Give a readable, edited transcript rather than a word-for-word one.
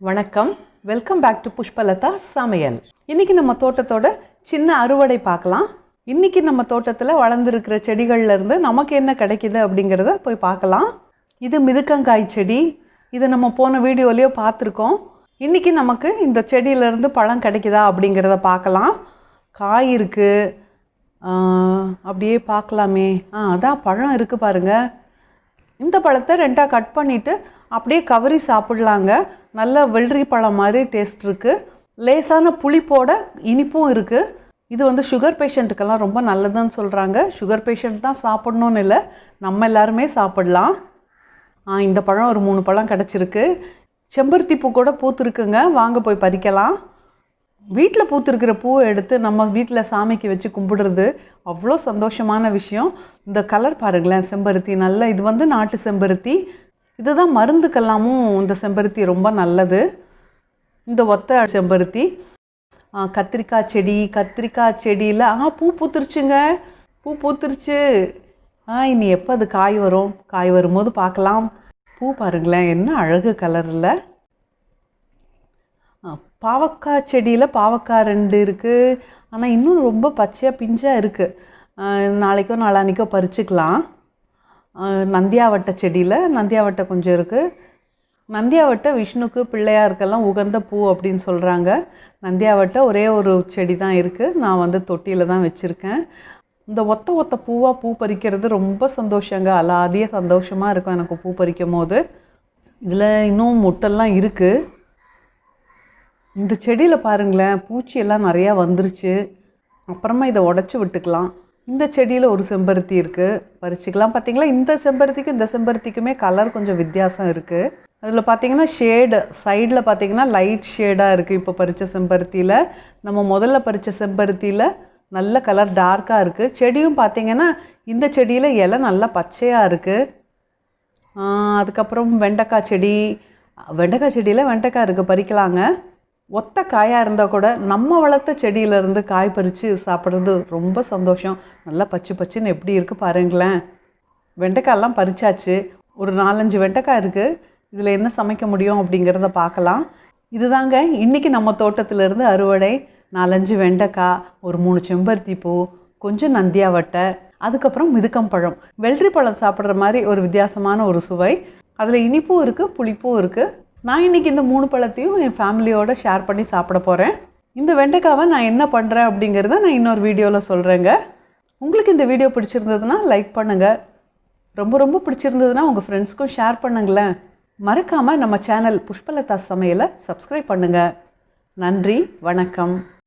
வணக்கம். Welcome back to Pushpalatha சமையல். இன்றைக்கி நம்ம தோட்டத்தோட சின்ன அறுவடை பார்க்கலாம். இன்றைக்கி நம்ம தோட்டத்தில் வளர்ந்துருக்கிற செடிகள்லேருந்து நமக்கு என்ன கிடைக்கிது அப்படிங்கிறத போய் பார்க்கலாம். இது மிதுக்கங்காய் செடி. இதை நம்ம போன வீடியோலேயோ பார்த்துருக்கோம். இன்றைக்கி நமக்கு இந்த செடியிலேருந்து பழம் கிடைக்குதா அப்படிங்கிறத பார்க்கலாம். காய் இருக்குது, அப்படியே பார்க்கலாமே. அதான் பழம் இருக்குது பாருங்கள். இந்த பழத்தை ரெண்டாக கட் பண்ணிவிட்டு அப்படியே கவரி சாப்பிட்லாங்க. நல்ல வெள்ளரி பழம் மாதிரி டேஸ்ட் இருக்குது. லேசான புளிப்போட இனிப்பும் இருக்குது. இது வந்து சுகர் பேஷண்ட்டுக்கெல்லாம் ரொம்ப நல்லதுன்னு சொல்கிறாங்க. சுகர் பேஷண்ட் தான் சாப்பிட்ணுன்னு இல்லை, நம்ம எல்லாருமே சாப்பிட்லாம். இந்த பழம் ஒரு 3 பழம் கிடச்சிருக்கு. செம்பருத்தி பூ கூட பூத்துருக்குங்க. வாங்க போய் பறிக்கலாம். வீட்டில் பூத்துருக்கிற பூவை எடுத்து நம்ம வீட்டில் சாமிக்கு வச்சு கும்பிடுறது அவ்வளோ சந்தோஷமான விஷயம். இந்த கலர் பாருங்களேன், செம்பருத்தி நல்ல, இது வந்து நாட்டு செம்பருத்தி. இதுதான் மருந்துக்கெல்லாமும் இந்த செம்பருத்தி ரொம்ப நல்லது. இந்த ஒத்த செம்பருத்தி. கத்திரிக்காய் செடியில் பூ பூத்துருச்சுங்க. பூ பூத்துருச்சு. இனி எப்போ அது காய் வரும்? காய் வரும்போது பார்க்கலாம். பூ பாருங்களேன், என்ன அழகு கலரில். பாவக்காய் செடியில் பாவக்காய் 2 இருக்குது. ஆனால் இன்னும் ரொம்ப பச்சையாக பிஞ்சாக இருக்குது. நாளைக்கோ நாளான்னைக்கோ பறிச்சுக்கலாம். நந்தியாவட்டை செடியில் நந்தியாவட்டை கொஞ்சம் இருக்குது. நந்தியாவட்டை விஷ்ணுக்கு பிள்ளையாருக்கெல்லாம் உகந்த பூ அப்படின்னு சொல்கிறாங்க. நந்தியாவட்டை ஒரே ஒரு செடி தான் இருக்குது. நான் வந்து தொட்டியில் தான் வச்சுருக்கேன். இந்த ஒத்த பூவாக பூ பறிக்கிறது ரொம்ப சந்தோஷங்க. அலாதிய சந்தோஷமாக இருக்கும் எனக்கு பூ பறிக்கும் போது. இதில் இன்னும் முட்டெல்லாம் இருக்குது. இந்த செடியில் பாருங்களேன், பூச்சியெல்லாம் நிறையா வந்துருச்சு. அப்புறமா இதை உடச்சி விட்டுக்கலாம். இந்த செடியில் ஒரு செம்பருத்தி இருக்குது, பறிச்சிக்கலாம். பார்த்திங்களா, இந்த செம்பருத்திக்கும் இந்த செம்பருத்திக்குமே கலர் கொஞ்சம் வித்தியாசம் இருக்குது. அதில் பார்த்திங்கன்னா ஷேடு சைடில் பார்த்திங்கன்னா லைட் ஷேடாக இருக்குது. இப்போ பறித்த செம்பருத்தியில், நம்ம முதல்ல பறித்த செம்பருத்தியில் நல்ல கலர் டார்க்காக இருக்குது. செடியும் பார்த்திங்கன்னா இந்த செடியில் இலை நல்லா பச்சையாக இருக்குது. அதுக்கப்புறம் வெண்டைக்காய் செடியில் வெண்டைக்காய் இருக்குது, பறிக்கலாங்க. ஒத்த காயாக இருந்தால் கூட நம்ம வளர்த்த செடியிலேருந்து காய் பறித்து சாப்பிட்றது ரொம்ப சந்தோஷம். நல்லா பச்சுன்னு எப்படி இருக்குது பாருங்களேன். வெண்டைக்காயெல்லாம் பறிச்சாச்சு. ஒரு 4-5 வெண்டைக்காய் இருக்குது. இதில் என்ன சமைக்க முடியும் அப்படிங்கிறத பார்க்கலாம். இதுதாங்க இன்றைக்கி நம்ம தோட்டத்திலேருந்து அறுவடை. 4-5 வெண்டைக்காய், ஒரு 3 செம்பருத்தி பூ, கொஞ்சம் நந்தியாவட்டை, அதுக்கப்புறம் மிதுக்கம்பழம். வெள்ளரி பழம் சாப்பிட்ற மாதிரி ஒரு வித்தியாசமான ஒரு சுவை. அதில் இனிப்பும் இருக்குது, புளிப்பும் இருக்குது. நான் இன்றைக்கி இந்த 3 பழத்தையும் என் ஃபேமிலியோடு ஷேர் பண்ணி சாப்பிட போகிறேன். இந்த வெண்டைக்காவை நான் என்ன பண்ணுறேன் அப்படிங்கிறத நான் இன்னொரு வீடியோவில் சொல்கிறேங்க. உங்களுக்கு இந்த வீடியோ பிடிச்சிருந்ததுன்னா லைக் பண்ணுங்கள். ரொம்ப பிடிச்சிருந்ததுன்னா உங்கள் ஃப்ரெண்ட்ஸ்க்கும் ஷேர் பண்ணுங்களேன். மறக்காமல் நம்ம சேனல் புஷ்பலதா சமையலை சப்ஸ்கிரைப் பண்ணுங்கள். நன்றி, வணக்கம்.